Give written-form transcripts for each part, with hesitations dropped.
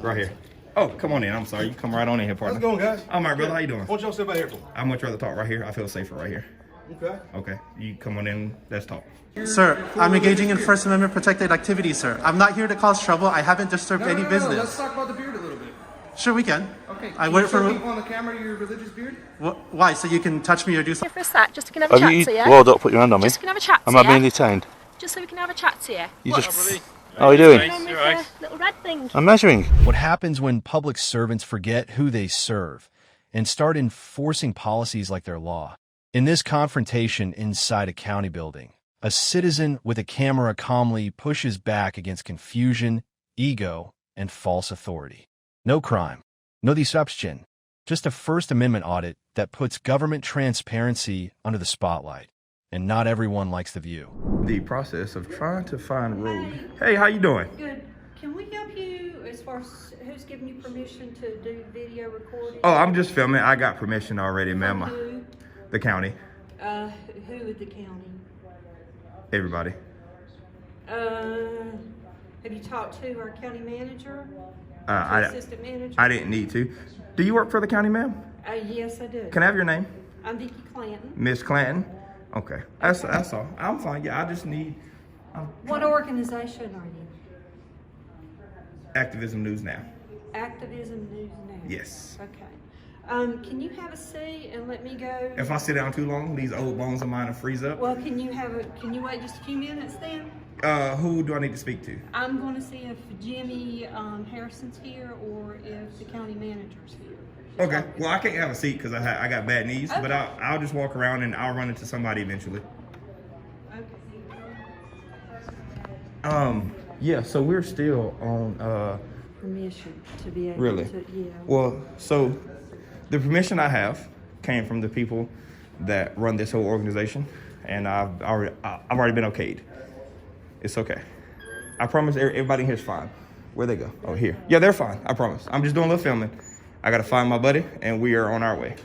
Right here. Oh, come on in. I'm sorry. You come right on in here, partner. How's it going, guys? I'm all right, brother. How you doing? What y'all sit back here for? I'd much rather talk right here. I feel safer right here. Okay. Okay. You come on in. Let's talk. Sir, I'm engaging in First Amendment protected activity, sir. I'm not here to cause trouble. I haven't disturbed any business. Let's talk about the beard a little bit. Sure, we can. Okay. I wait for people on the camera your religious beard? why? So you can touch me or do something? For a sec, just so we can have a chat to you. Well, don't put your hand on me. Just so we can have a chat to Am I you. being detained? Just so we can have a chat to you. You What's just. How are you doing? going on with the little red thing? I'm measuring. What happens when public servants forget who they serve and start enforcing policies like their law? In this confrontation inside a county building, a citizen with a camera calmly pushes back against confusion, ego, and false authority. No crime, no deception, just a First Amendment audit that puts government transparency under the spotlight. And not everyone likes the view. The process of trying to find rogue. Hey, how you doing? Good. Can we help you as far as who's giving you permission to do video recording? Oh, I'm just filming. I got permission already, ma'am. Who? The county. Who at the county? Everybody. Have you talked to our county manager? Assistant manager? I didn't need to. Do you work for the county, ma'am? Yes, I do. Can I have your name? I'm Vicki Clanton. Miss Clanton? Okay. That's all. I'm fine. Yeah, I just need... What organization are you? Activism News Now. Activism News Now. Yes. Okay. Can you have a seat and let me go? If I sit down too long, these old bones of mine will freeze up. Well, can you wait just a few minutes then? Who do I need to speak to? I'm going to see if Jimmy Harrison's here or if the county manager's here. Okay. Well, I can't have a seat because I got bad knees, Okay. but I'll just walk around and I'll run into somebody eventually. Okay. Yeah, so we're still on, Permission to be able really? to, yeah. Well, so the permission I have came from the people that run this whole organization, and I've already been okayed. It's okay. I promise everybody here's fine. Where'd they go? Oh, here. Yeah, they're fine. I promise. I'm just doing a little filming. I gotta find my buddy, and we are on our way.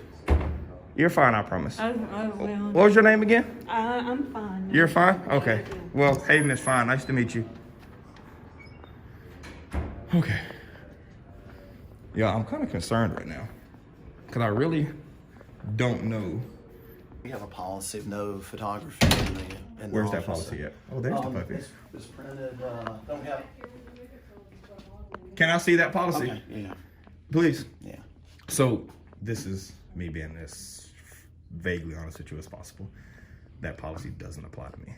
You're fine, I promise. Oh, well. What was your name again? I'm fine. You're fine? Okay. Well, hey, Miss Fine. Nice to meet you. Okay. Yeah, I'm kind of concerned right now because I really don't know. We have a policy of no photography in the Where's that office. policy at? Oh, there's the puppy. It's printed, don't have... Can I see that policy? Okay, yeah. Please. Yeah. So this is me being as vaguely honest with you as possible. That policy doesn't apply to me.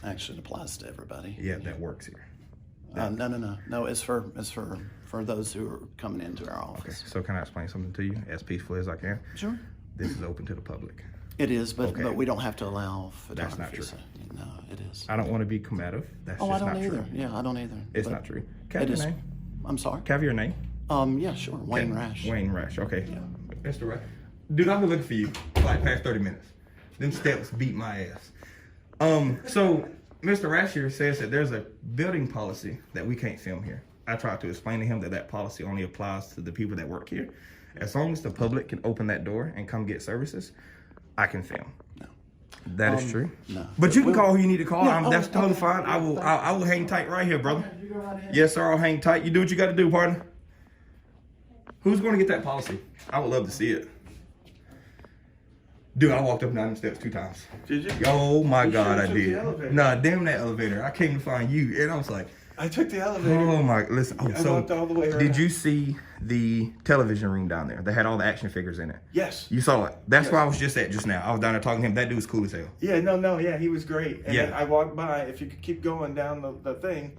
Actually, it applies to everybody. Yeah, that works here. No, it's for those who are coming into our office. Okay, so can I explain something to you as peacefully as I can? Sure. This is open to the public. It is, but Okay. but we don't have to allow That's photography. not true. So, no, it is. I don't want to be combative. That's Oh, I just don't not either. true. Yeah, I don't either. It's But not true. Can I have it your is. name? I'm sorry. Can I have your name? Yeah, sure. Wayne Rash. Wayne Rash. Okay. Mr. Rash. Dude, I've been looking for you for like past 30 minutes. Them steps beat my ass. So Mr. Rash here says that there's a building policy that we can't film here. I tried to explain to him that policy only applies to the people that work here. As long as the public can open that door and come get services, I can film. No. That is true. No. But you can call who you need to call. No, That's okay, totally okay. fine. I will hang tight right here, brother. You go right ahead. Yes, sir. I'll hang tight. You do what you got to do, partner. Who's going to get that policy? I would love to see it. Dude, I walked up and down them steps 2 times. Did you? Oh my God, I took the did. elevator. Nah, damn that elevator. I came to find you, and I was like, I took the elevator. oh my, listen. Oh, I so walked all the way around. did you see the television room down there? They had all the action figures in it. Yes. You saw it. That's Yes. where I was just at just now. I was down there talking to him. That dude's cool as hell. Yeah, yeah, he was great. And Yeah. then I walked by. If you could keep going down the thing.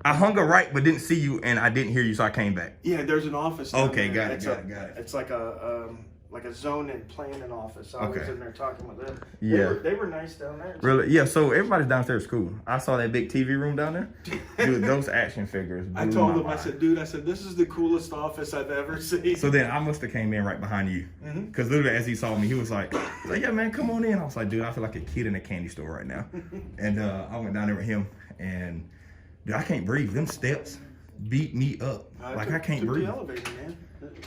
I hung a right, but didn't see you, and I didn't hear you, so I came back. Yeah, there's an office. down Okay, there. got it, It's got it. It's like a zone and planning office. I was Okay. in there talking with them. Yeah. They were nice down there. Really? Yeah, so everybody's downstairs cool. I saw that big TV room down there. Dude, those action figures blew I told my him, I mind. said, dude, this is the coolest office I've ever seen. So then I must have came in right behind you. Because literally as he saw me, he was like, yeah, man, come on in. I was like, dude, I feel like a kid in a candy store right now. And I went down there with him, and dude, I can't breathe. Them steps beat me up. I can't took breathe. the elevator, man.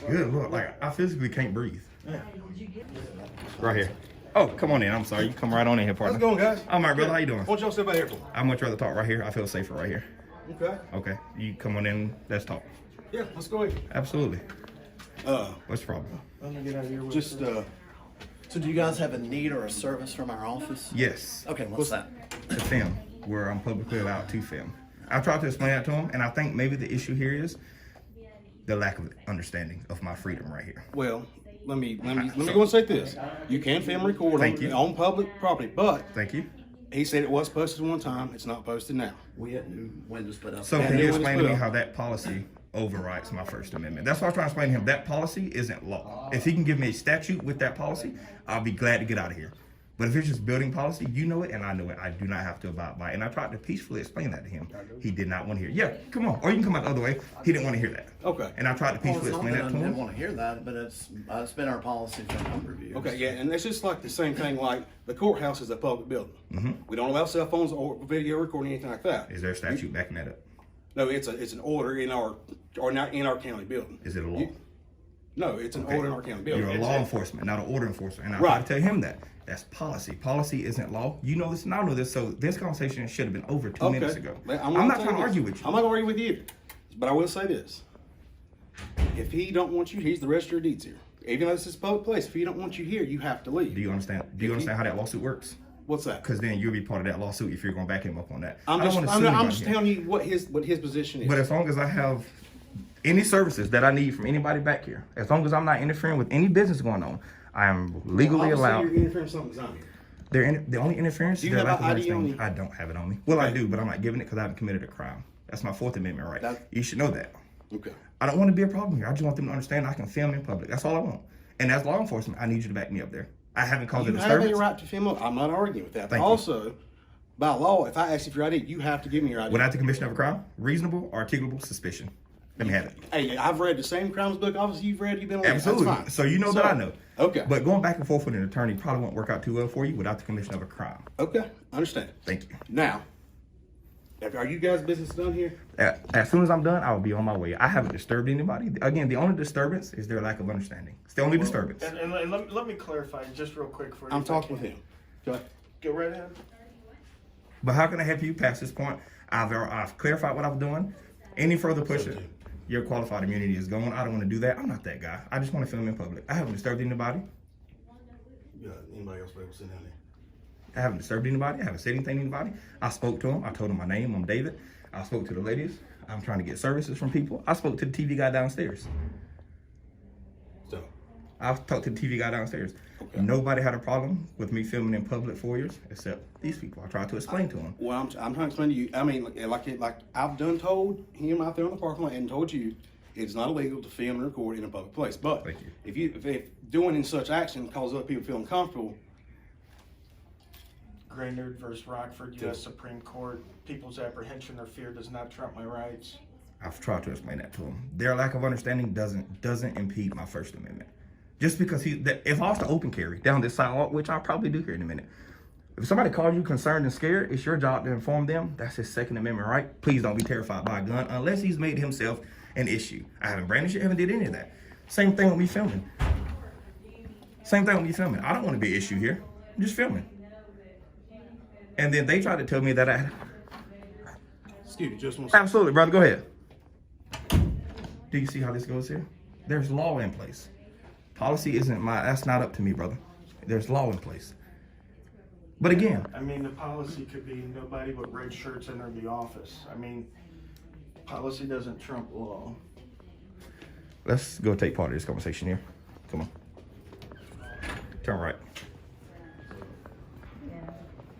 Good Lord, like I physically can't breathe. Yeah. Right here. Oh, come on in. I'm sorry. You come right on in here, partner. How's it going, guys? I'm all right, brother. How you doing? What y'all sit back here for? I'd much rather talk right here. I feel safer right here. Okay. Okay. You come on in. Let's talk. Yeah, let's go ahead. Absolutely. What's the problem? Just, So do you guys have a need or a service from our office? Yes. Okay, what's that? To film, where I'm publicly allowed to film. I tried to explain that to him, and I think maybe the issue here is the lack of understanding of my freedom right here. well, let me go and say this. You can film and record on public property, but Thank you. he said it was posted one time. It's not posted now. We had new windows put up. So Yeah, can you new one's explain to put me up. how that policy overrides my First Amendment? That's what I was trying to explain to him. That policy isn't law. If he can give me a statute with that policy, I'll be glad to get out of here. But if it's just building policy, you know it and I know it. I do not have to abide by it. And I tried to peacefully explain that to him. He did not want to hear it. Yeah, come on. Or you can come out the other way. He didn't want to hear that. Okay. And I tried to Well, peacefully it's not explain that that I to didn't him. want to hear that, but it's been our policy for a number of years. Okay, yeah, and it's just like the same thing. Like the courthouse is a public building. Mm-hmm. We don't allow cell phones or video recording, anything like that. Is there a statute backing that up? No, it's an order in our county building. Is it a law? No, it's an Okay. order in our county building. You're a law enforcement, not an order enforcer. And I Right. tried to tell him that. That's policy. Policy isn't law. You know this and I know this. So this conversation should have been over 2 minutes ago. But I'm gonna not tell trying to this. argue with you. I'm not gonna argue with you either. But I will say this. If he don't want you, he's the register of deeds here. Even though this is a public place, if he don't want you here, you have to leave. Do you understand? Do you understand how that lawsuit works? What's that? Because then you'll be part of that lawsuit if you're going to back him up on that. I'm I don't just, wanna I'm, sue not- I'm anybody just here. telling you what his position is. But as long as I have any services that I need from anybody back here, as long as I'm not interfering with any business going on, I am legally Obviously, allowed. You're interfering with something's on here. The only interference Do is you their have lack of an ID on understanding. you? I don't have it on me. Well, I Okay. do, but I'm not giving it because I haven't committed a crime. That's my Fourth Amendment right. That- You should know that. Okay. I don't want to be a problem here. I just want them to understand I can film in public. That's all I want. And as law enforcement, I need you to back me up there. I haven't caused a You have a disturbance. right to film up. I'm not arguing with that. But Thank you. also, by law, if I ask you for your ID, you have to give me your ID. Without the commission of a crime, reasonable, articulable suspicion. Let me have it. Hey, I've read the same crimes book officer you've read. You've been on. Absolutely. That's fine. So you know that I know. Okay. But going back and forth with an attorney probably won't work out too well for you without the commission of a crime. Okay, understand. Thank you. Now, are you guys' business done here? As soon as I'm done, I will be on my way. I haven't disturbed anybody. Again, the only disturbance is their lack of understanding. It's the only disturbance. And let me clarify just real quick for you. I'm if I talking can. with him. Go ahead. Go right ahead. But how can I help you past this point? I've clarified what I'm doing. Any further pushing, your qualified immunity is gone. I don't want to do that. I'm not that guy. I just want to film in public. I haven't disturbed anybody. Anybody else able to sit down there? I haven't disturbed anybody. I haven't said anything to anybody. I spoke to him. I told him my name. I'm David. I spoke to the ladies. I'm trying to get services from people. I spoke to the TV guy downstairs. So, I talked to the TV guy downstairs. Okay. Nobody had a problem with me filming in public foyers except these people. I tried to explain to them. well, I'm trying to explain to you. I mean, like I've done told him out there on the parking lot and told you, it's not illegal to film and record in a public place. But Thank you. if doing in such action causes other people feeling comfortable, Graynard versus Rockford, U.S. Supreme Court. People's apprehension or fear does not trump my rights. I've tried to explain that to them. Their lack of understanding doesn't impede my First Amendment. Just because if I was to open carry down this sidewalk, which I'll probably do here in a minute, if somebody calls you concerned and scared, it's your job to inform them. That's his Second Amendment right. Please don't be terrified by a gun unless he's made himself an issue. I haven't brandished it, haven't did any of that. Same thing with me filming. Same thing with me filming. I don't want to be an issue here. I'm just filming. And then they tried to tell me that excuse me, just one second. Absolutely, brother. Go ahead. Do you see how this goes here? There's law in place. Policy that's not up to me, brother. There's law in place. But again, I mean, the policy could be nobody but red shirts enter the office. I mean, policy doesn't trump law. let's go take part of this conversation here. Come on. Turn right.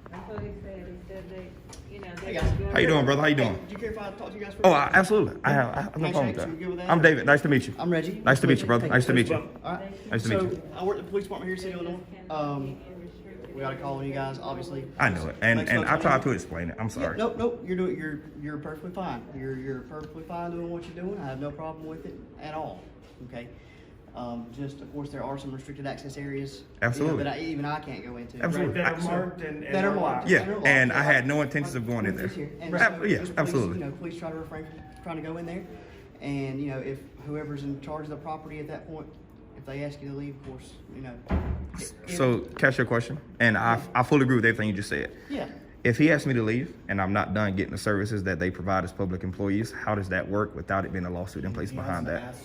That's what he said. He said they, Hey guys. How you doing, brother? How you doing? Do you care if I talk to you guys for Oh, absolutely. I have no problem with Handshakes, you good with that. that? I'm David. Nice to meet you. I'm Reggie. Nice to meet you, brother. Nice to meet you. All right. Nice to meet you. So I work at the police department here in City, Illinois. We got a call on you guys, obviously. I know it, and Makes I folks tried money. to explain it. I'm sorry. Nope. You're perfectly fine. You're perfectly fine doing what you're doing. I have no problem with it at all. Okay. Just of course there are some restricted access areas. Absolutely. That even I can't go into. Absolutely. That are marked and That are marked. Yeah, That are and locked. I had no intentions of going in there. And Yeah, just absolutely. Please try to refrain from trying to go in there. And if whoever's in charge of the property at that point, if they ask you to leave, of course, So, catch your question, and I fully agree with everything you just said. Yeah. If he asks me to leave and I'm not done getting the services that they provide as public employees, how does that work without it being a lawsuit in place behind that?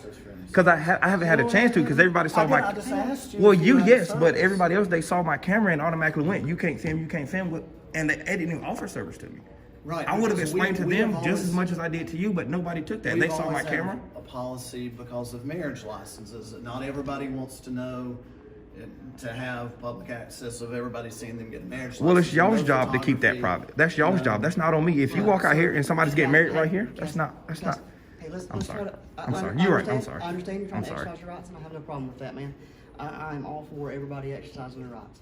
Because I haven't had a chance to, because everybody saw my. Well, yes, but everybody else, they saw my camera and automatically went, you can't film, and they didn't even offer service to me. Right. I would have because explained to we them have just as always- much as I did to you, but nobody took that. we've They saw my always had camera. A policy because of marriage licenses. Not everybody wants to know to have public access of everybody seeing them get a marriage license. Well, it's y'all's no job to keep that photography, private. That's y'all's job. That's not on me. If you walk out here and somebody's getting married right here, that's not. Hey, let's I'm try sorry. to. I'm sorry. You're right. I'm understand- sorry. I understand you're trying I'm to sorry. exercise your rights, and I have no problem with that, man. I'm all for everybody exercising their rights.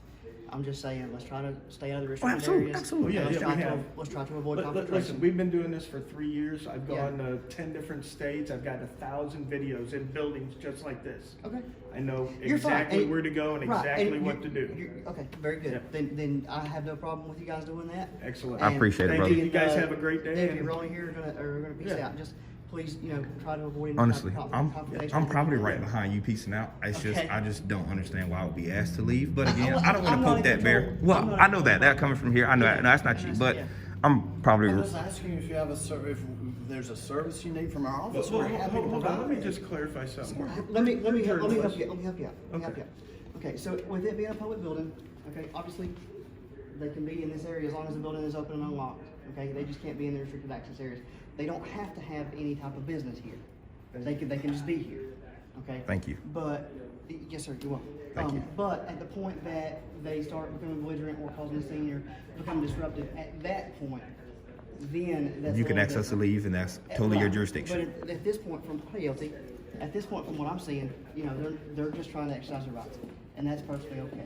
I'm just saying, let's try to stay out of the restricted absolutely, areas. absolutely. Yeah, Let's yeah, try we to- have. Let's try to avoid Listen, confrontation. we've been doing this for 3 years. I've Yeah. gone to 10 different states. I've got 1,000 videos in buildings just like this. Okay. I know You're fine. exactly And- where to go and right, exactly and what to do. Okay, very good. Yeah. Then I have no problem with you guys doing that. Excellent. I appreciate it, Thank brother. you. You guys have a great day. If and- you're rolling here, are gonna peace Yeah. out. Just please, try to avoid any Honestly, type of I'm confrontation. probably right behind you piecing out. It's just Okay. I just don't understand why I would be asked to leave. But again, I'm I don't want not to poke in that bear. control. I'm Well, not I in know that. That coming from here, I know that. No, that's not you. But Yeah. I'm probably. I'm just asking if you have if there's a service you need from our office. Well, We're happy to hold on. Let me provide it. just clarify something. Let me help you. Journalist. Let me help you out. Okay, so with it being a public building, okay, obviously they can be in this area as long as the building is open and unlocked. Okay, they just can't be in the restricted access areas. They don't have to have any type of business here. They can just be here. Okay. Thank you. But yes, sir. You're welcome. Thank you. But at the point that they start becoming belligerent or causing a scene or becoming disruptive, at that point, then that's You a can little access the different. leave, and that's totally your Right. jurisdiction. But at this point, from what I'm seeing, they're just trying to exercise their rights, and that's perfectly okay.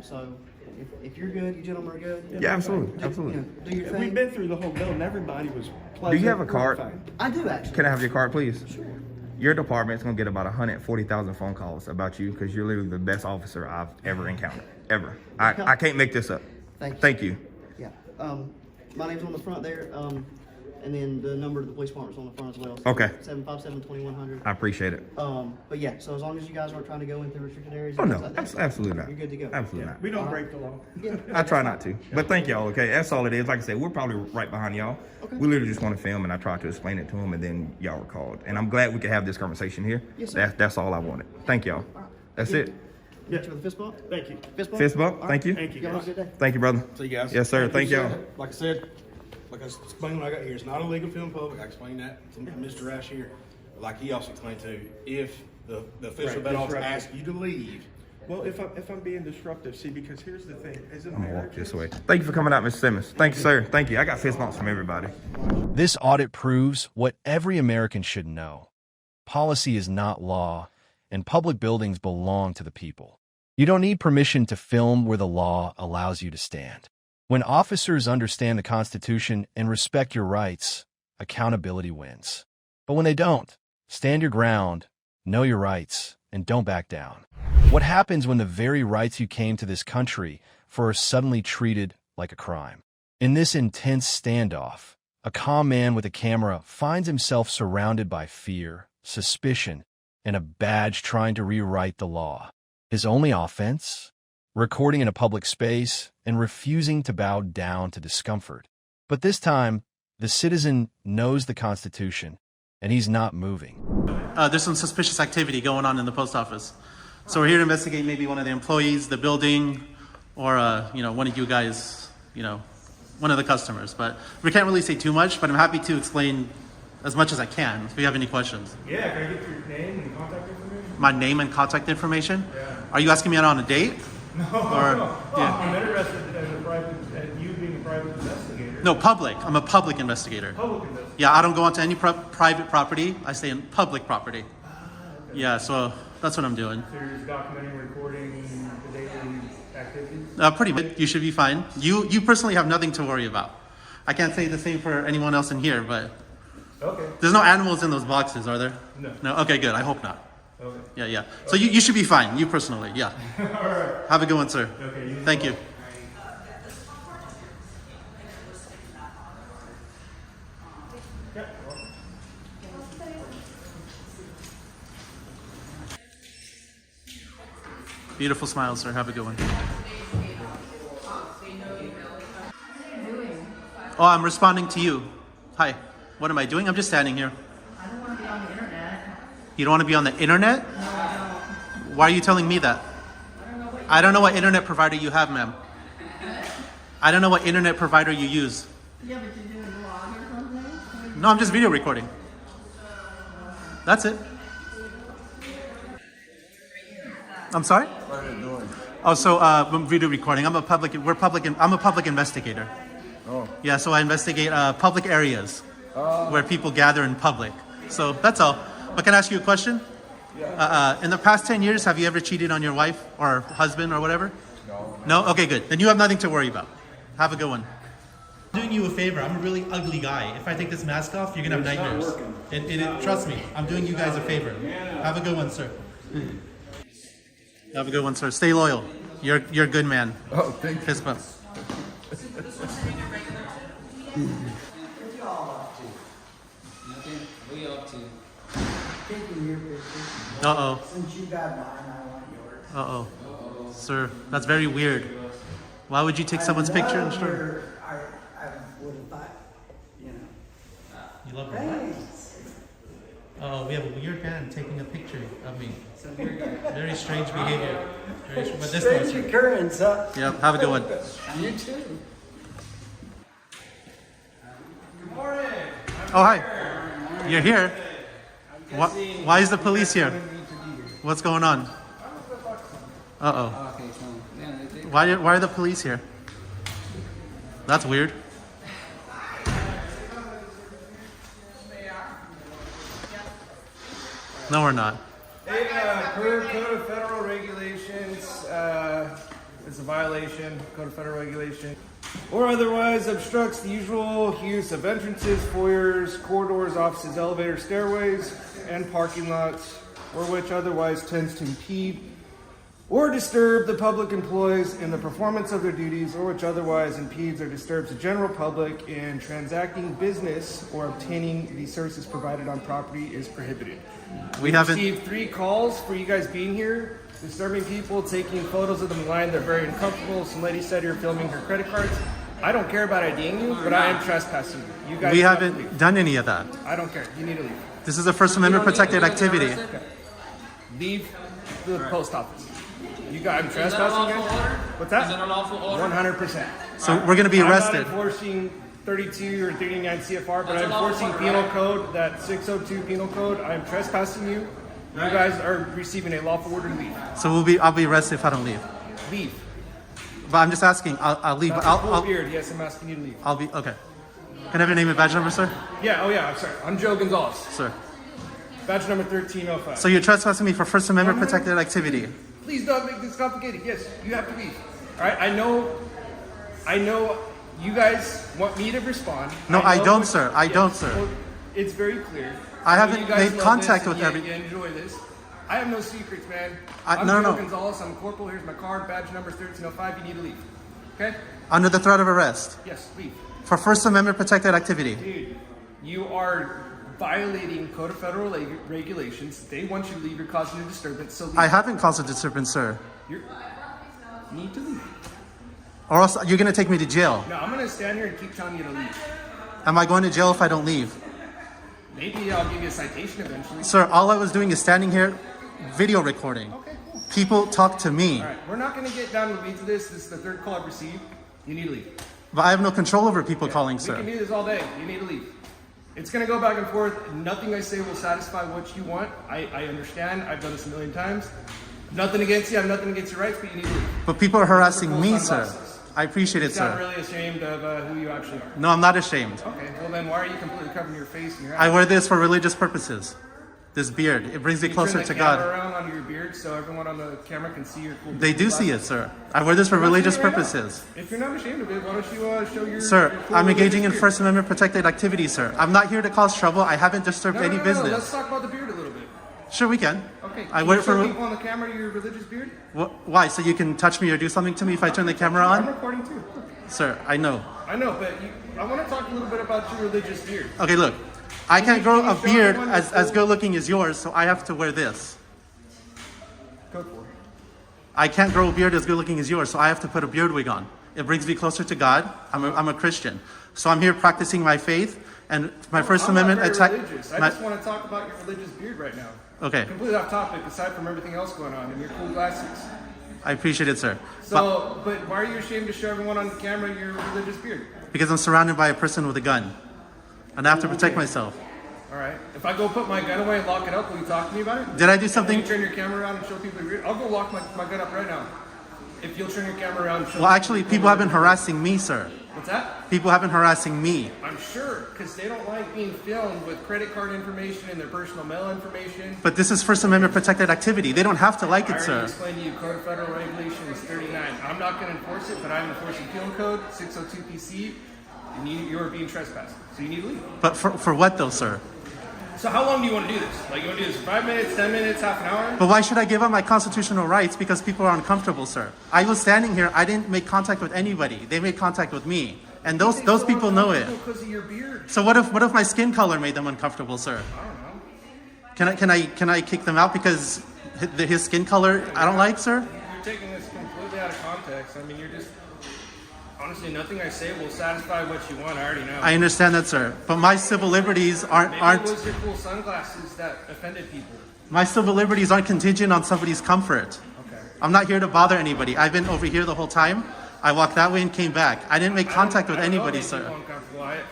So if you're good, you gentlemen are good. Yeah, absolutely, Do, absolutely. do your And thing. we've been through the whole bill and everybody was Do pleasant. you have a card? fine. I do actually. Can I have your card, please? Sure. Your department's gonna get about 140,000 phone calls about you because you're literally the best officer I've ever encountered, ever. I can't make this up. Thank you. you. Yeah. My name's on the front there. And then the number of the police department's on the front as well. Okay. 757-2100. I appreciate it. But yeah, so as long as you guys aren't trying to go into restricted areas. Oh and no, things like that, absolutely not. You're good to go. Absolutely not. We don't break the law. Yeah. I try not to, but thank y'all. Okay, that's all it is. Like I said, we're probably right behind y'all. Okay. We literally just want to film, and I tried to explain it to them, and then y'all were called. And I'm glad we could have this conversation here. Yes, sir. That's all I wanted. Thank y'all. All right. That's Yeah. it. Get you with a fist bump. Thank you. Fist bump. Fist bump. All right. Thank you. Thank you, Y'all have guys. a good day. Thank you, brother. See you guys. Yes, sir. Thank y'all. Like I said, like I explained when I got here, it's not illegal to film public. I explained that to Mr. Rash here. Like he also explained too, if the official Right, bed office disruptive. asks you to leave, Well, if I'm being disruptive, see, because here's the thing, as I'm gonna walk this way. Thank you for coming out, Mr. Simmons. Thank you, sir. Thank you. I got fist bumps from everybody. This audit proves what every American should know. Policy is not law, and public buildings belong to the people. You don't need permission to film where the law allows you to stand. When officers understand the Constitution and respect your rights, accountability wins. But when they don't, stand your ground, know your rights, and don't back down. What happens when the very rights you came to this country for are suddenly treated like a crime? In this intense standoff, a calm man with a camera finds himself surrounded by fear, suspicion, and a badge trying to rewrite the law. His only offense? Recording in a public space and refusing to bow down to discomfort. But this time, the citizen knows the Constitution, and he's not moving. There's some suspicious activity going on in the post office. So we're here to investigate maybe one of the employees, the building, or one of you guys, one of the customers. But we can't really say too much, but I'm happy to explain as much as I can if you have any questions. Yeah, can I get your name and contact information? My name and contact information? Yeah. Are you asking me out on a date? No, Or- no. yeah. I'm interested at you being a private investigator. No, public. I'm a public investigator. Public investigator. Yeah, I don't go onto any private property. I stay in public property. Yeah, so that's what I'm doing. So you're documenting, recording the daily activities? Pretty much. You should be fine. You personally have nothing to worry about. I can't say the same for anyone else in here, but Okay. there's no animals in those boxes, are there? No. No? Okay, good. I hope not. Okay. Yeah. So you should be fine, you personally, yeah. All right. Have a good one, sir. Okay, you as Thank well. you. Yeah. Beautiful smile, sir. Have a good one. Oh, I'm responding to you. Hi. What am I doing? I'm just standing here. I don't want to be on the internet. You don't want to be on the internet? No, I don't. Why are you telling me that? I don't know what internet provider you have, ma'am. I don't know what internet provider you use. Yeah, but you're doing a vlog or something? No, I'm just video recording. That's it. I'm sorry? What are you doing? Oh, so I'm video recording. I'm a public investigator. Oh. Yeah, so I investigate public areas where people gather in public. So that's all. But can I ask you a question? Yeah. In the past 10 years, have you ever cheated on your wife or husband or whatever? No. No? Okay, good. Then you have nothing to worry about. Have a good one. I'm doing you a favor. I'm a really ugly guy. If I take this mask off, you're going to have nightmares. Trust me, I'm doing you guys a favor. Have a good one, sir. Have a good one, sir. Stay loyal. You're a good man. Oh, thank you. Fist bump. We up to. Taking your picture. Uh-oh. Since you got mine, I want yours. Uh-oh. Sir, that's very weird. Why would you take someone's picture and show? I would have thought, you know. You love her? Thanks. Oh, we have a weird man taking a picture of me. Very strange behavior. But this one, Strange sir. occurrence, huh? Yep, have a good one. You too. Oh, hi. You're here? Why is the police here? What's going on? Uh-oh. Okay, so yeah, Why are the police here? That's weird. No, we're not. Hey, per Code of Federal Regulations, it's a violation, Code of Federal Regulation, or otherwise obstructs the usual use of entrances, foyers, corridors, offices, elevators, stairways, and parking lots, or which otherwise tends to impede or disturb the public employees in the performance of their duties, or which otherwise impedes or disturbs the general public in transacting business or obtaining the services provided on property is prohibited. We haven't Received 3 calls for you guys being here, disturbing people, taking photos of them in line. They're very uncomfortable. Some lady said you're filming her credit cards. I don't care about IDing you, but I am trespassing you. You guys we have to haven't leave. done any of that. I don't care. You need to leave. This is a First Amendment protected activity. Okay. Leave the post office. You guys, I'm trespassing you guys? What's that? Is that a lawful order? 100%. So we're going to be arrested. I'm not enforcing 32 or 39 CFR, but I'm enforcing penal code, that 602 penal code. I'm trespassing you. You guys are receiving a lawful order to leave. So I'll be arrested if I don't leave. Leave. But I'm just asking. I'll leave. That's I'll, a full beard. Yes, I'm asking you to leave. I'll be okay. Can I have your name and badge number, sir? Yeah, oh yeah, I'm sorry. I'm Joe Gonzalez. Sir. Badge number 1305. So you're trespassing me for First Amendment protected activity. Please don't make this complicated. Yes, you have to leave. All right, I know you guys want me to respond. No, I know don't, what- sir. I don't, sir. Well, it's very clear. I know haven't you guys made love contact this with and every- you enjoy this. I have no secrets, man. I- I'm no, Joe no. Gonzalez. I'm a corporal. Here's my card. Badge number 1305. You need to leave. Okay? Under the threat of arrest Yes, leave. for First Amendment protected activity. Dude, you are violating Code of Federal Regulations. They want you to leave. You're causing a disturbance. So leave. I haven't caused a disturbance, sir. You need to leave. Or else you're going to take me to jail. No, I'm going to stand here and keep telling you to leave. Am I going to jail if I don't leave? Maybe I'll give you a citation eventually. Sir, all I was doing is standing here, video recording. Okay, cool. People talk to me, All right, we're not going to get down to the weeds of this. This is the 3rd call I've received. You need to leave. but I have no control over people calling, We can sir. do this all day. You need to leave. It's going to go back and forth. Nothing I say will satisfy what you want. I understand. I've done this a million times. Nothing against you. I have nothing against your rights, but you need to leave. But people are harassing Cool me, sir. sunglasses. I appreciate it, You sound sir. really ashamed of who you actually are. No, I'm not ashamed. Okay, well then why are you completely covering your face and your I eyes? wear this for religious purposes. This beard, it brings me You closer turn to the camera God. around on your beard so everyone on the camera can see your cool. They do see it, sir. I wear this for I'm not religious saying it right now. purposes. If you're not ashamed of it, why don't you show your Sir, your cool I'm engaging in religious First Amendment protected activities, sir. I'm not here to cause trouble. I haven't disturbed beard? any No, Let's business. talk about the beard a little bit. Sure, we can. Okay. I can wear you it for. show people on the camera your religious beard? Why? So you can touch me or do something to me if I turn the camera I'm on? recording too. Sir, I know. I know, but I want to talk a little bit about your religious beard. Okay, look. I can't grow can you a show beard everyone as the full- good looking as yours, so I have to wear this. Go for it. I can't grow a beard as good looking as yours, so I have to put a beard wig on. It brings me closer to God. I'm a Christian. So I'm here practicing my faith, and my First I'm Amendment not attack. very religious. I just want to talk about your religious beard right now. Okay, Completely off topic, aside from everything else going on, and your cool glasses. I appreciate it, sir. So, but why are you ashamed to show everyone on the camera your religious beard? Because I'm surrounded by a person with a gun, and I have to protect myself. All right. If I go put my gun away and lock it up, will you talk to me about it? Did I do Will something? you turn your camera around and show people your beard? I'll go lock my gun up right now. If you'll turn your camera around and show Well, actually, people have been harassing me, sir. What's that? People have been harassing me. I'm sure, because they don't like being filmed with credit card information and their personal mail information. But this is First Amendment protected activity. They don't have to like I it, already sir. explained to you, Code of Federal Regulations 39. I'm not going to enforce it, but I'm enforcing Penal Code 602 PC, and you are being trespassed. So you need to leave. But for what though, sir? So how long do you want to do this? Like, you want to do this for 5 minutes, 10 minutes, half an hour? But why should I give up my constitutional rights because people are uncomfortable, sir? I was standing here. I didn't make contact with anybody. They made contact with me, and those people know it. Because of your beard. So what if my skin color made them uncomfortable, sir? I don't know. Can I kick them out because his skin color I don't like, sir? You're taking this completely out of context. I mean, you're just... Honestly, nothing I say will satisfy what you want. I already know. I understand that, sir. But my civil liberties Maybe aren't. it was your cool sunglasses that offended people. My civil liberties aren't contingent on somebody's comfort. Okay. I'm not here to bother anybody. I've been over here the whole time. I walked that way and came back. I didn't make contact with anybody, sir.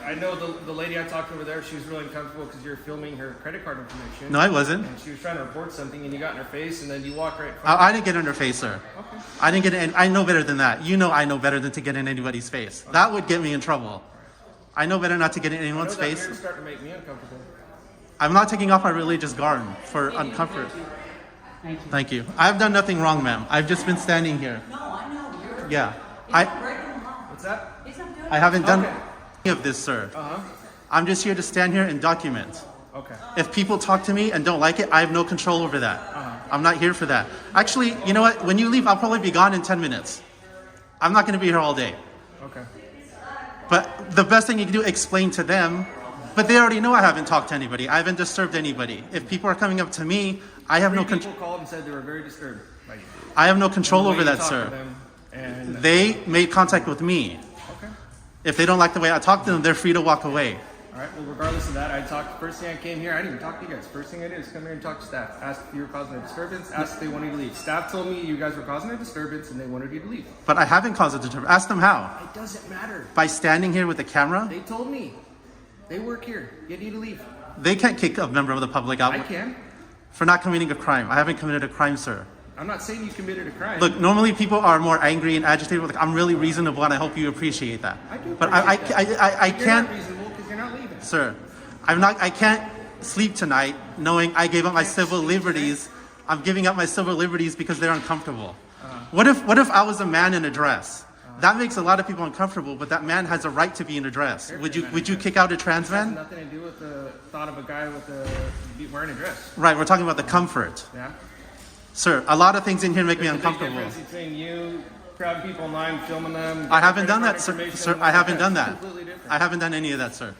I know the lady I talked to over there, she was really uncomfortable because you're filming her credit card information. No, I wasn't. And she was trying to report something and you got in her face and then you walked right in front I didn't get in her face, sir. Okay. I didn't get in. I know better than that. You know I know better than to get in anybody's face. That would get me in trouble. I know better not to get in anyone's I know that face. beard's starting to make me uncomfortable. I'm not taking off my religious garb for uncomfort. Thank you. I've done nothing wrong, ma'am. I've just been standing here. No, I know. Yeah. What's that? I haven't done Okay. any of this, sir. Uh-huh. I'm just here to stand here and document. Okay. If people talk to me and don't like it, I have no control over that. I'm not here for that. Actually, you know what? When you leave, I'll probably be gone in 10 minutes. I'm not going to be here all day. Okay. But the best thing you can do, explain to them. But they already know I haven't talked to anybody. I haven't disturbed anybody. If people are coming up to me, I have no control. People called and said they were very disturbed by you. I have no control The way over you that, talked to sir. them, and They made contact with me. okay. If they don't like the way I talk to them, they're free to walk away. All right. Well, regardless of that, first thing I came here, I didn't even talk to you guys. First thing I did is come here and talk to staff. Ask if you were causing a disturbance. Ask if they wanted you to leave. Staff told me you guys were causing a disturbance and they wanted you to leave. But I haven't caused a disturbance. Ask them how. It doesn't matter. By standing here with the camera? They told me. They work here. You need to leave. They can't kick a member of the public out I can. for not committing a crime. I haven't committed a crime, sir. I'm not saying you committed a crime. Look, normally people are more angry and agitated. Like, I'm really reasonable, and I hope you appreciate that. I do But appreciate that. I You're can't, not reasonable because you're not leaving. sir. I can't sleep tonight knowing I gave up my civil liberties. I'm giving up my civil liberties because they're uncomfortable. What if I was a man in a dress? That makes a lot of people uncomfortable, but that man has a right to be in a dress. Would you kick out a trans It has man? nothing to do with the thought of a guy wearing a dress. Right, we're talking about the comfort. Yeah. Sir, a lot of things in here make me There's a big uncomfortable. difference between you grabbing people online, filming them. I haven't done credit that, card sir. information, Sir, and I all haven't done It's that. completely different. I haven't done any of that, sir.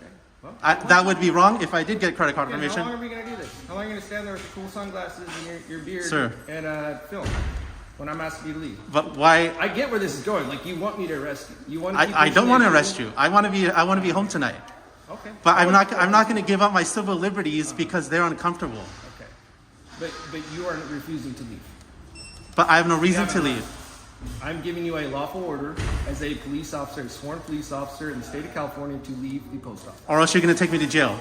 Well, That would be wrong if I did get credit card again, how long information. are we going to do this? How long are you going to stand there with cool sunglasses and your beard Sir. and film when I'm asking you to leave? But why? I get where this is going. Like, you want me to arrest you. You want to keep I don't want to this arrest you. I want to be home tonight. Okay. But I'm not going to give up my civil liberties because they're uncomfortable. Okay. But you are refusing to leave. But I have no reason to leave. I'm giving you a lawful order as a police officer, a sworn police officer in the state of California to leave the post office. Or else you're going to take me to jail.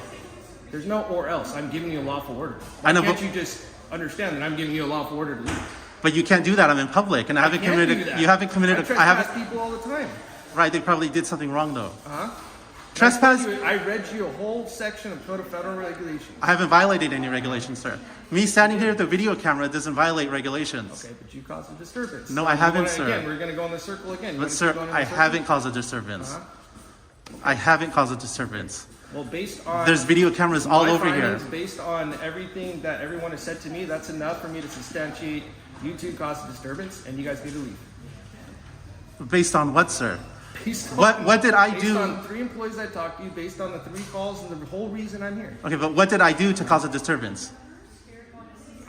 There's no or else. I'm giving you a lawful order. I know, Can't but- you just understand that I'm giving you a lawful order to leave? But you can't do that. I'm in public, and I haven't can't committed. do that. You haven't committed. I I trespass haven't. people all the time. Right? They probably did something wrong though. Uh-huh. Trespass. I read you a whole section of Code of Federal Regulations. I haven't violated any regulations, sir. Me standing here with the video camera doesn't violate regulations. Okay, but you caused a disturbance. No, I haven't, Again, sir. we're going to go in the circle again. You But wanna sir, keep going in I the circle? haven't caused a disturbance. I haven't caused a disturbance. Well, based on There's video cameras all my over here. findings, based on everything that everyone has said to me, that's enough for me to substantiate you two caused a disturbance, and you guys need to leave. Based on what, sir? Based on, What did I based do? on 3 employees I talked to, based on the 3 calls, and the whole reason I'm here. Okay, but what did I do to cause a disturbance?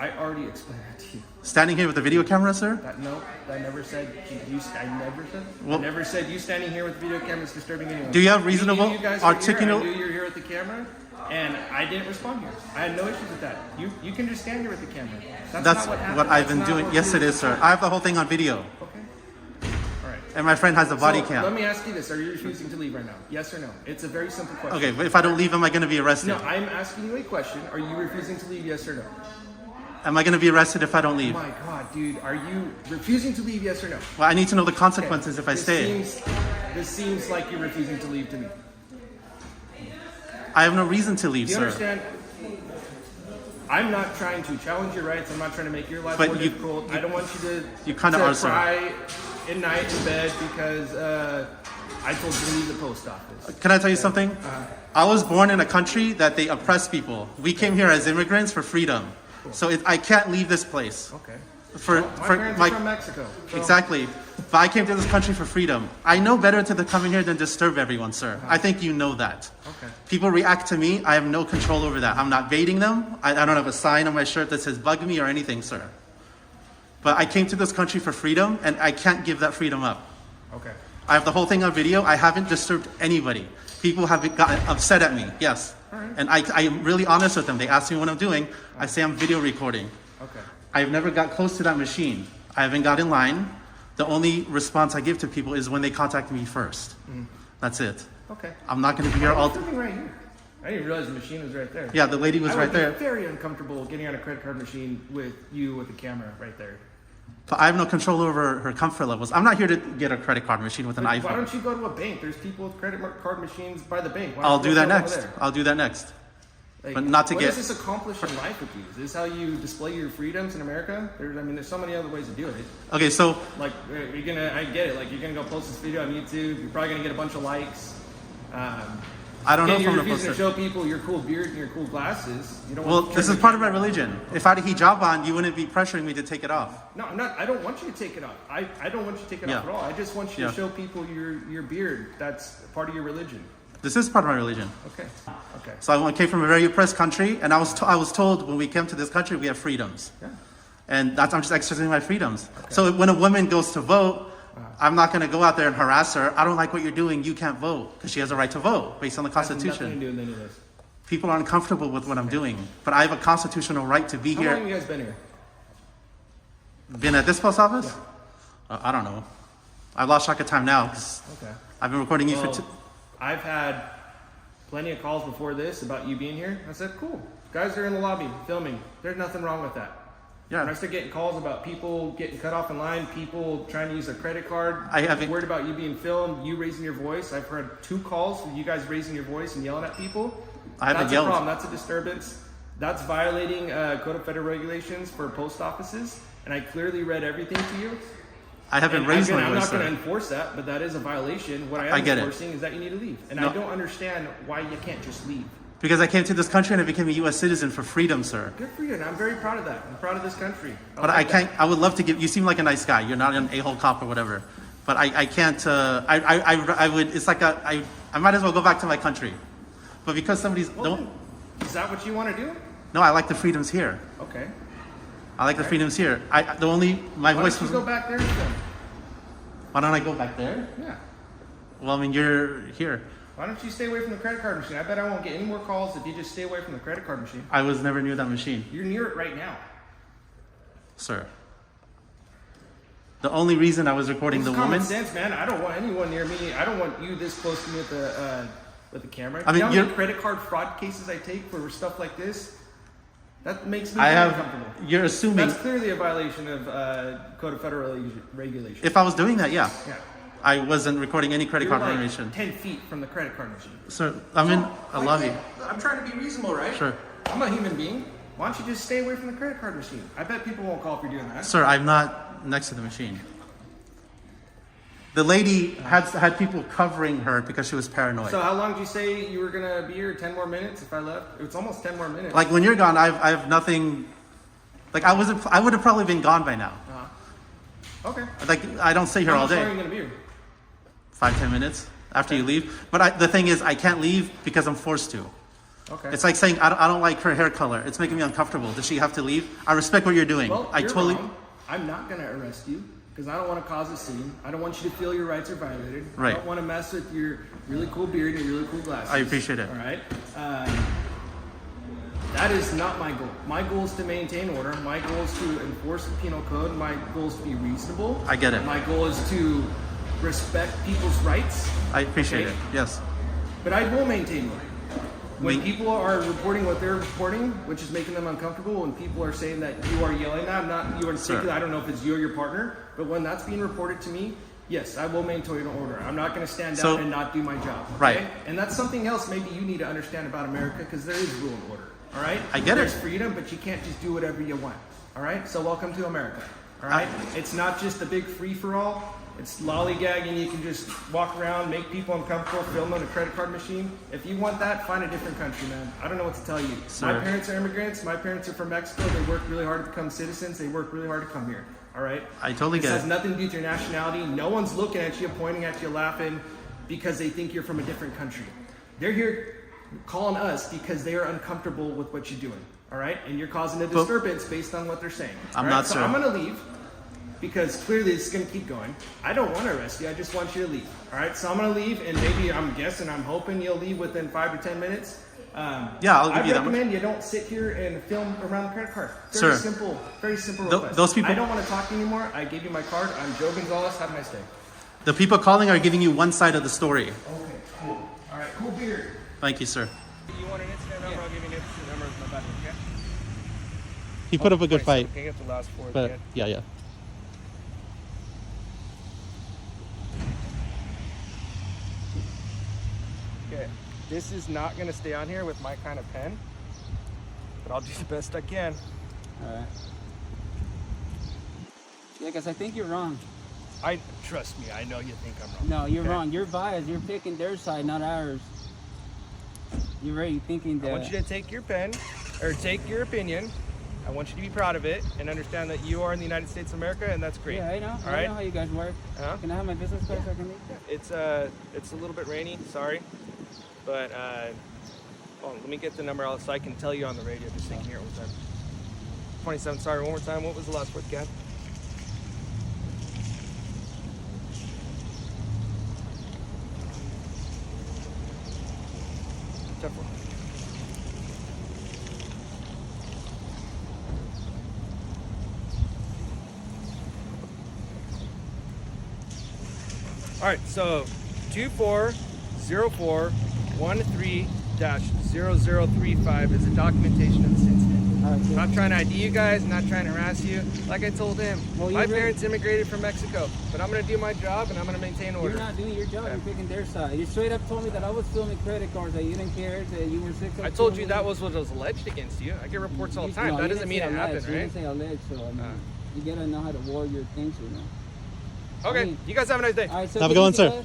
I already explained that to you. Standing here with the video camera, sir? No, I never said I never said. Well, I never said you standing here with the video camera is disturbing anyone. Do you have reasonable, you guys are here, articulate? I knew you were here with the camera, and I didn't respond here. I had no issues with that. You can just stand here with the camera. That's not what I've been That's not doing. what Yes, we it is, sir. I have the whole thing on video. Okay. All right. And my friend has a body So, cam. let me ask you this: are you refusing to leave right now? Yes or no? It's a very simple question. Okay, but if I don't leave, am I going to be arrested? No, I'm asking you a question. Are you refusing to leave? Yes or no? Am I going to be arrested if I don't leave? Oh my God, dude, are you refusing to leave? Yes or no? Well, I need to know the consequences if I stay. This seems like you're refusing to leave to me. I have no reason to leave, Do you sir. understand? I'm not trying to challenge your rights. I'm not trying to make your life But more you- difficult. I don't want you to kinda are, sir. cry at night in bed because I told you to leave the post office. Can I tell you something? I was born in a country that they oppress people. We came here as immigrants for freedom. So I can't leave this place. Okay. For My parents are from Mexico. So Exactly. But I came to this country for freedom. I know better to come in here than disturb everyone, sir. I think you know that. Okay. People react to me. I have no control over that. I'm not baiting them. I don't have a sign on my shirt that says bug me or anything, sir. But I came to this country for freedom, and I can't give that freedom up. Okay. I have the whole thing on video. I haven't disturbed anybody. People have gotten upset at me, yes. Alright. And I am really honest with them. They ask me what I'm doing. I say I'm video recording. Okay. I've never got close to that machine. I haven't got in line. The only response I give to people is when they contact me first. That's it. Okay. I'm not going to be here all. Filming right here. I didn't realize the machine was right there. Yeah, the lady was I right would be there. very uncomfortable getting on a credit card machine with you with the camera right there. But I have no control over her comfort levels. I'm not here to get a credit card machine with an Why iPhone. don't you go to a bank? There's people with credit card machines by the bank. Why I'll don't you do go that over next. there? I'll do that next. Like, But not to what get. does this accomplish in life with you? Is this how you display your freedoms in America? There's so many other ways to do it. Okay, so Like, I get it. Like, you're gonna go post this video on YouTube. You're probably gonna get a bunch of likes. I don't know if you're I'm gonna refusing post to it. show people your cool beard and your cool glasses. You don't Well, want this is part of my religion. If I had a hijab on, you wouldn't be pressuring me to take it off. No, I'm not. I don't want you to take it off. I don't want you to take it off Yeah. at all. I just want you Yeah. to show people your beard. That's part of your religion. This is part of my religion. Okay. Okay. So I came from a very oppressed country, and I was told when we came to this country we have freedoms, Yeah. and I'm just exercising my freedoms. So when a woman goes to vote, I'm not going to go out there and harass her. I don't like what you're doing. You can't vote because she has a right to vote based on the Has nothing to Constitution. do with any of this. People are uncomfortable with what I'm doing, but I have a constitutional right to be How long have here. you guys been here? Been at this post office? I don't know. I lost track of time now because Okay. I've been recording you Well, for. I've had plenty of calls before this about you being here. I said, cool. Guys are in the lobby filming. There's nothing wrong with that. Yeah. And I started getting calls about people getting cut off in line, people trying to use a credit card. I haven't- Worried about you being filmed, you raising your voice. I've heard 2 calls with you guys raising your voice and yelling at people. I haven't That's yelled. a problem. That's a disturbance. That's violating Code of Federal Regulations for post offices. And I clearly read everything to you. I haven't And raised again, my I'm voice. not going to sir. enforce that, but that is a violation. What I I am get it. enforcing is that you need to leave. And No. I don't understand why you can't just leave. Because I came to this country and I became a U.S. citizen for freedom, sir. Good for you, and I'm very proud of that. I'm proud of this country. But I can't. I would love to give. You seem like a nice guy. You're not an a-hole cop or whatever. But I can't. I would. It's like I might as well go back to my country. But because somebody's don't. Is that what you want to do? No, I like the freedoms here. Okay. I like the freedoms here. My Why voice don't was. you go back there and film? Why don't I go back there? Yeah. Well, I mean, you're here. Why don't you stay away from the credit card machine? I bet I won't get any more calls if you just stay away from the credit card machine. I was never near that machine, You're near it right now. sir. The only reason I was recording It's the common woman. sense, man. I don't want anyone near me. I don't want you this close to me with the camera. I mean, you know how you're- many credit card fraud cases I take for stuff like this? That makes me I very have. uncomfortable. You're assuming. That's clearly a violation of Code of Federal Regulations. If I was doing that, yeah. Yeah. I wasn't recording any credit You're card like information. 10 feet from the credit card machine. Sir, I'm in a lobby. I'm trying to be reasonable, right? Sure. I'm a human being. Why don't you just stay away from the credit card machine? I bet people won't call if you're doing that. Sir, I'm not next to the machine. The lady had people covering her because she was paranoid. So how long did you say you were gonna be here? 10 more minutes if I left? It's almost 10 more minutes. Like when you're gone, I have nothing. Like I would have probably been gone by now. Okay. Like I don't stay here How all much longer day. are you gonna be here? 5-10 minutes after you leave. But the thing is, I can't leave because I'm forced to. Okay. It's like saying, I don't like her hair color. It's making me uncomfortable. Does she have to leave? I respect what you're doing. Well, I you're totally. wrong. I'm not going to arrest you because I don't want to cause a scene. I don't want you to feel your rights are violated. Right. I don't want to mess with your really cool beard and your really cool glasses. I appreciate it. All right. That is not my goal. My goal is to maintain order. My goal is to enforce the penal code. My goal is to be reasonable. I get it. My goal is to respect people's rights. I appreciate it. Yes. But I will maintain order. When people are reporting what they're reporting, which is making them uncomfortable, when people are saying that you are yelling at them, not you in particular, I don't know if it's you or your partner, but when that's being reported to me, yes, I will maintain order. I'm not going to stand down and not do my job. Okay? Right. And that's something else maybe you need to understand about America, because there is rule and order. All right? I get There's it. freedom, but you can't just do whatever you want. All right? So welcome to America. All right? It's not just a big free-for-all. It's lollygagging. You can just walk around, make people uncomfortable, film on a credit card machine. If you want that, find a different country, man. I don't know what to tell you. Sir. My parents are immigrants. My parents are from Mexico. They worked really hard to become citizens. They worked really hard to come here. All right? I totally This get has it. nothing to do with your nationality. No one's looking at you, pointing at you, laughing because they think you're from a different country. They're here calling us because they are uncomfortable with what you're doing. All right? And you're causing a disturbance based on what they're saying. I'm all right? not, so sir. I'm going to leave because clearly this is going to keep going. I don't want to arrest you. I just want you to leave. All right? So I'm going to leave, and maybe I'm guessing, I'm hoping you'll leave within 5 or 10 minutes. Yeah, I'll give you that I much. recommend you don't sit here and film around the credit card. Sir. Very simple Th- request. those people- I don't want to talk to you anymore. I gave you my card. I'm Joe Gonzalez. Have a nice day. The people calling are giving you one side of the story. Okay, cool. All right, cool beard. Thank you, sir. You want an incident number? I'll give you an incident number with my back, okay? He put up a good fight. Can you get the last four But again? yeah. Okay. This is not going to stay on here with my kind of pen, but I'll do the best I can. Alright. Yeah, because I think you're wrong. Trust me, I know you think I'm wrong. No, you're Okay? wrong. You're biased. You're picking their side, not ours. You're already thinking that. I want you to take your pen, or take your opinion. I want you to be proud of it and understand that you are in the United States of America, and that's great. Yeah, I know. All I right? know how you guys work. Can I have my business card so I can leave? It's a little bit rainy, sorry, but hold on, let me get the number so I can tell you on the radio. Just think here one time. 27. Sorry, one more time. What was the last word, Gad? Tough one. All right, so 240413-0035 is the documentation of this incident. I'm not trying to ID you guys, I'm not trying to harass you. Like I told him, my parents immigrated from Mexico, but I'm going to do my job and I'm going to maintain order. You're not doing your job. You're picking their side. You straight up told me that I was filming credit cards, that you didn't care, that you were sick. I told you that was what was alleged against you. I get reports all the time. That doesn't mean it happened, You right? didn't say alleged, so I mean, you gotta know how to word your things, you know. Okay, I mean, you guys have a nice day. All right, so Have a good one, sir.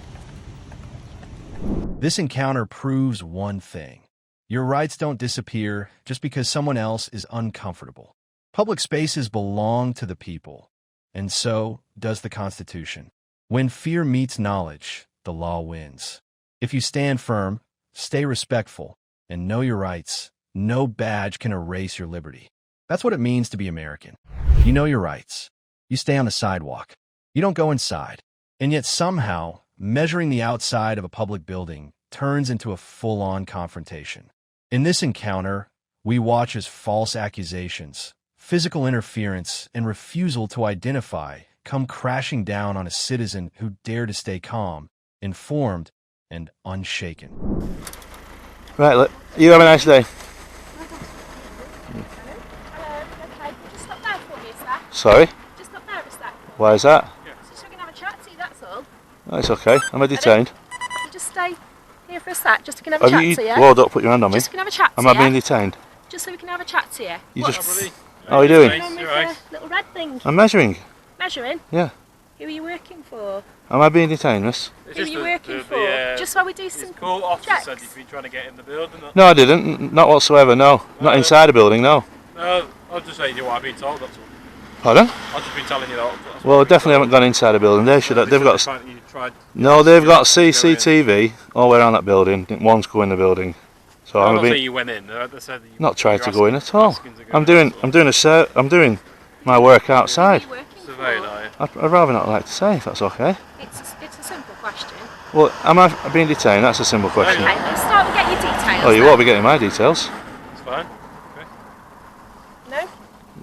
This encounter proves one thing. Your rights don't disappear just because someone else is uncomfortable. Public spaces belong to the people, and so does the Constitution. When fear meets knowledge, the law wins. If you stand firm, stay respectful, and know your rights, no badge can erase your liberty. That's what it means to be American. You know your rights. You stay on the sidewalk. You don't go inside. And yet somehow, measuring the outside of a public building turns into a full-on confrontation. In this encounter, we watch as false accusations, physical interference, and refusal to identify come crashing down on a citizen who dared to stay calm, informed, and unshaken. Right, you have a nice day. Okay, just stop there for me a sec. Sorry? Just stop there a sec. Why is that? So we can have a chat to you, that's all. Oh, it's okay. I'm a detained. You just stay here for a sec, just so we can have a Have chat you? to you. Whoa, don't put your hand on me. Just so we can have a chat to Am you. I being detained? Just so we can have a chat to you. You What? just. How are you doing? What's going on with the little red thing? I'm measuring. Measuring? Yeah. Who are you working for? Am I being detained, miss? Who are you working for? Just while we do some court officer checks. said you've been trying to get in the building. No, I didn't. Not whatsoever. No. Not inside a building. No. No, I'll just say you what I've been told. That's all. Pardon? I've just been telling you that. Well, definitely haven't gone inside a building. They should. They've got. You tried. No, they've got CCTV all the way around that building. Didn't once go in the building. So I'm I'm not a bit saying you went in. I said you, not trying to you're go in asking- at all. asking to go I'm in, doing that's all. I'm doing my work outside. Surveying, are you? I'd rather not like to say if that's okay. It's a simple question. Well, am I being detained? That's a simple question. Okay, let's start with get your details. Oh, you then. won't be getting my details. It's fine. Okay. No?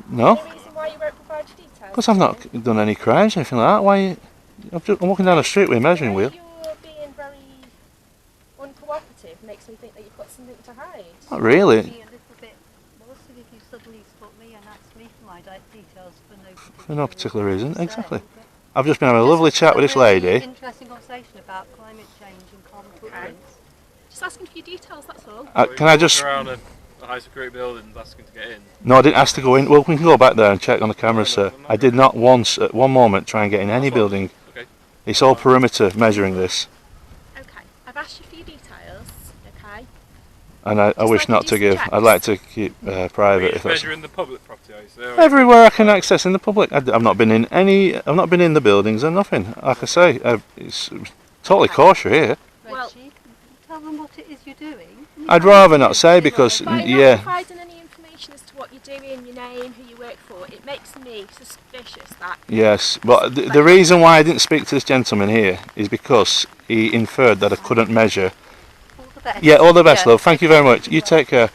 No, Any reason why you won't provide your details? because I've not done any crimes or anything like that. Why? I'm walking down the street with a measuring wheel. You're being very uncooperative. Makes me think that you've got something to hide. Not really. Be a little bit more so if you suddenly stop me and ask me for my details For no particular reason, exactly. I've just been having a lovely chat with this lady. Interesting conversation about climate change and carbon footprints. Just asking for your details, that's all. Can I just? Walk around a high security building asking to get in. No, I didn't ask to go in. Well, we can go back there and check on the cameras, sir. I did not once, at one moment, try and get in any building. Okay. It's all perimeter measuring this, Okay, I've asked you for your details, okay? and I wish not to give. I'd like to keep private. If that's Measuring the public property, are you? So, everywhere I can access in the public. I've not been in any. I've not been in the buildings or nothing. Like I say, it's totally kosher here. Well, Tell them what it is you're doing. I'd rather not say because by not yeah. providing any information as to what you're doing, your name, who you work for, it makes me suspicious that... Yes, but the reason why I didn't speak to this gentleman here is because he inferred that I couldn't measure. All the best. Yeah, all the best, Yeah. love. Thank you very much. You take care.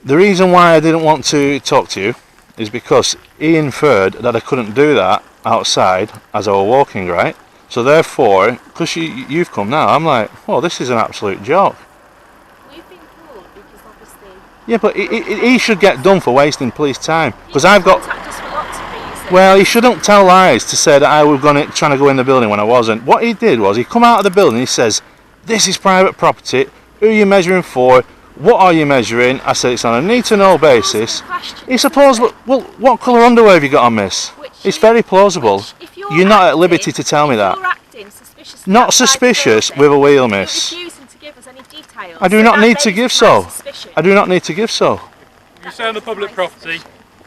The reason why I didn't want to talk to you is because he inferred that I couldn't do that outside as I was walking, right? So therefore, because you've come now, I'm like, oh, this is an absolute joke. We've been called because obviously... Yeah, but he should get done for wasting police time. Because I've got... contact us for lots of reasons. Well, he shouldn't tell lies to say that I was trying to go in the building when I wasn't. What he did was he come out of the building, he says, this is private property, who are you measuring for, what are you measuring? I said it's on a need-to-know basis. He supposed, well, what colour underwear have you got on, miss? It's very plausible. You're not at liberty to tell me that. You're acting suspicious. Not suspicious with a wheel, miss. You're refusing to give us any details. I do not need to give so. I do not need to give so. If you say on the public property,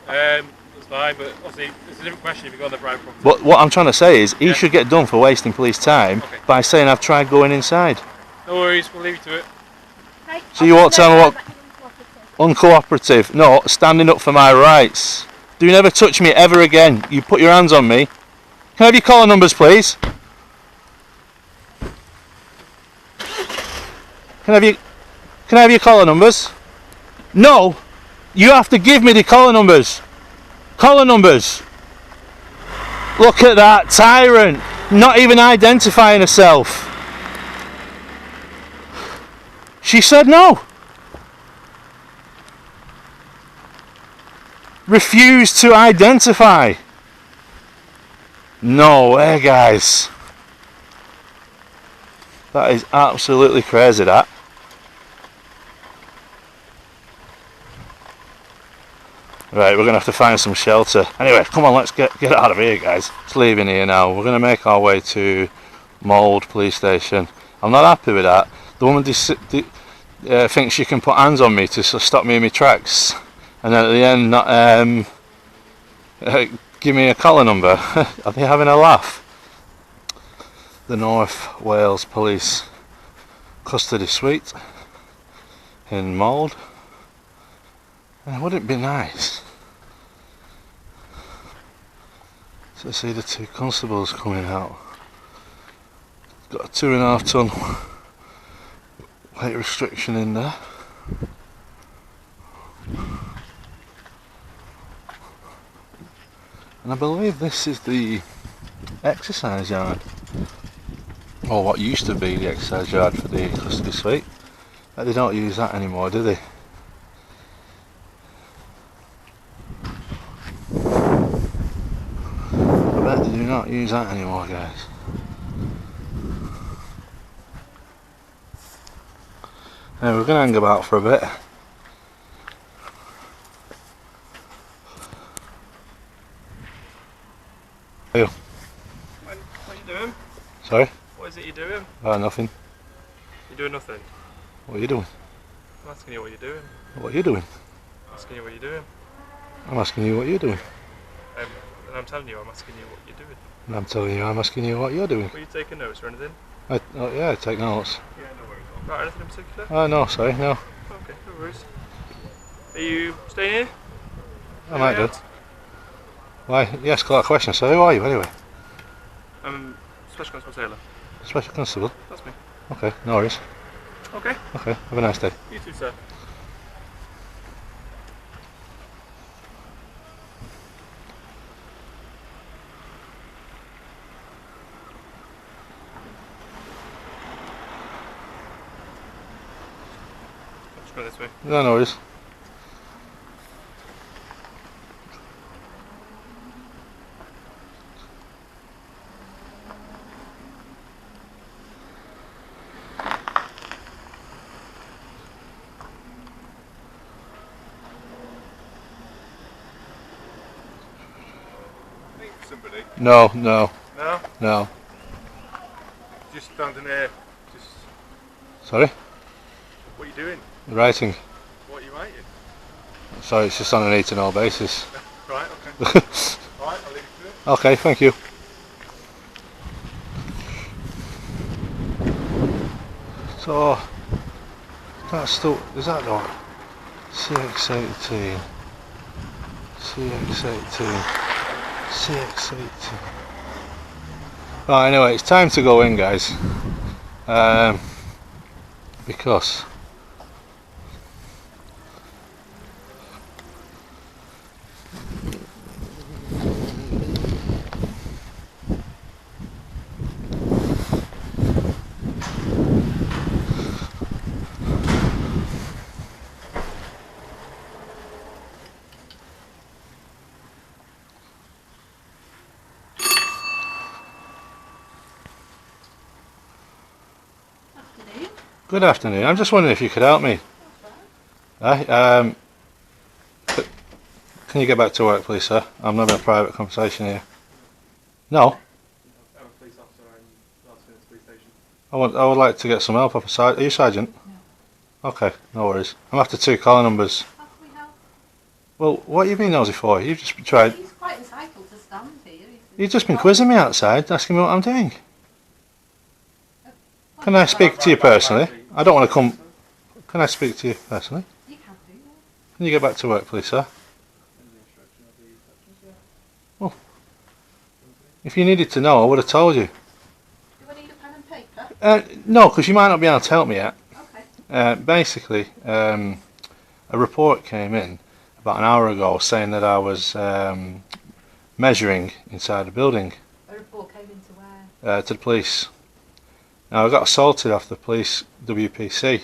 that's fine, but obviously it's a different question if you go on the private property. But what I'm trying to say is he should get done for wasting police time by saying I've tried going inside. No worries, we'll leave you to it. So you won't tell me what... Uncooperative. No, standing up for my rights. Do you never touch me ever again. You put your hands on me. Can I have your collar numbers, please? Can I have your collar numbers? No! You have to give me the collar numbers. Collar numbers. Look at that tyrant. Not even identifying herself. She said no. Refused to identify. No way, guys. That is absolutely crazy, that. Right, we're going to have to find some shelter. Anyway, come on, let's get out of here, guys. It's leaving here now. We're going to make our way to Mould Police Station. I'm not happy with that. The woman thinks she can put hands on me to stop me in my tracks. And then at the end, not give me a collar number. Are they having a laugh? The North Wales Police Custody Suite in Mould. Wouldn't it be nice to see the two constables coming out? Got a 2.5 ton weight restriction in there. And I believe this is the exercise yard, or what used to be the exercise yard for the custody suite. But they don't use that anymore, do they? I bet they do not use that anymore, guys. Anyway, we're going to hang about for a bit. What are you doing? Sorry? What is it you're doing? Nothing. You're doing nothing? What are you doing? I'm asking you what you're doing. What are you doing? I'm asking you what you're doing. I'm asking you what you're doing. And I'm telling you I'm asking you what you're doing. And I'm telling you I'm asking you what you're doing. Were you taking notes or anything? Yeah, I take notes. Yeah, no worries. Right, anything in particular? Oh, no, sorry, no. Okay, no worries. Are you staying here? I might do. Why? Yes, got a question. So, who are you anyway? Special Constable Taylor. Special Constable? That's me. Okay, no worries. Okay. Okay, have a nice day. You too, sir. Let's go this way. No, no worries. Somebody? No, no. No? No. Just standing there. Just. Sorry? What are you doing? Writing. What are you writing? Sorry, it's just on a need to know basis. Right, okay. Alright, I'll leave you to it. Okay, thank you. So, that's still, is that not? CX18. CX18. CX18. Right, anyway, it's time to go in, guys. Because good afternoon. I'm just wondering if you could help me. Can you get back to work, please, sir? I'm having a private conversation here. No? I'm a police officer and last minute police station. I would like to get some help off a sergeant. Are you sergeant? No. Okay, no worries. I'm after 2 collar numbers. How can we help? Well, what have you been nosy for? You've just tried. He's quite entitled to stand here. You've just been quizzing me outside, asking me what I'm doing. Can I speak to you personally? I don't want to come. Can I speak to you personally? You can do that. Can you get back to work, please, sir? Well, if you needed to know, I would have told you. Do I need a pen and paper? No, because you might not be able to help me yet. Okay. Basically, a report came in about an hour ago saying that I was measuring inside a building. A report came into where? To the police. Now, I got assaulted off the police WPC.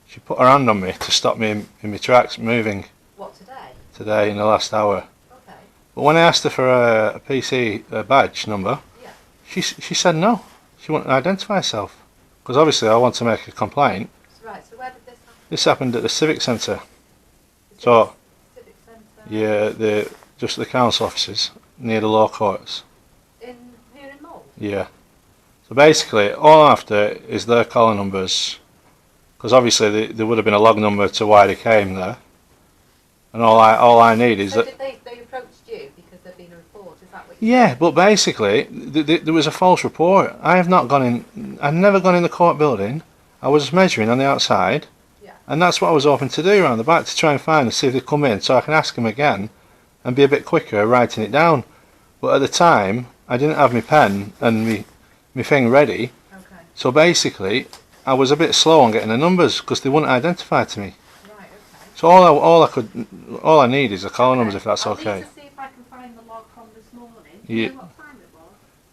She put her hand on me to stop me in my tracks moving. What, today? Today, in the last hour. Okay. But when I asked her for a PC badge number, Yeah. she said no. She wouldn't identify herself. Because obviously I want to make a complaint. Right, so where did this happen? This happened at the civic centre. So, Civic centre? yeah, just the council offices near the law courts. Here in Mold? Yeah. So basically, all I'm after is their collar numbers, because obviously there would have been a log number to why they came there, and all I need is so that. Did they approached you because there'd been a report? Is that what? Yeah, but basically there was a false report. I've never gone in the court building. I was measuring on the outside, and that's what I was hoping to do around the back to try and find and see if they come in, so I can ask them again, and be a bit quicker writing it down. But at the time, I didn't have my pen and my thing ready. Okay. So basically, I was a bit slow on getting the numbers because they wouldn't identify to me. Right, okay. So all I need is the collar numbers, if that's okay. I'll need to see if I can find the log from this morning. Do Yeah. you know what time it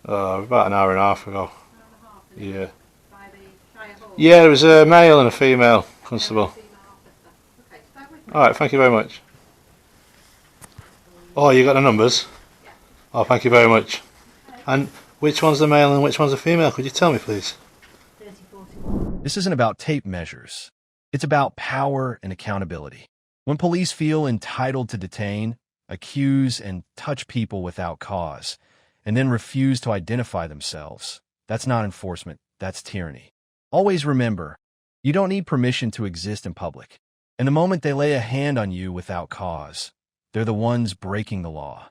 was? About an hour and a half ago. Hour and a half, and Yeah. by the Shire Hall? Yeah, there was a male and a female constable. Female officer. Okay, bear with me. All right, thank you very much. Oh, you got the numbers? Yeah. Oh, thank you very much. And which one's the male and which one's the female? Could you tell me, please? 30-40. This isn't about tape measures. It's about power and accountability. When police feel entitled to detain, accuse, and touch people without cause, and then refuse to identify themselves, that's not enforcement, that's tyranny. Always remember, you don't need permission to exist in public. And the moment they lay a hand on you without cause, they're the ones breaking the law.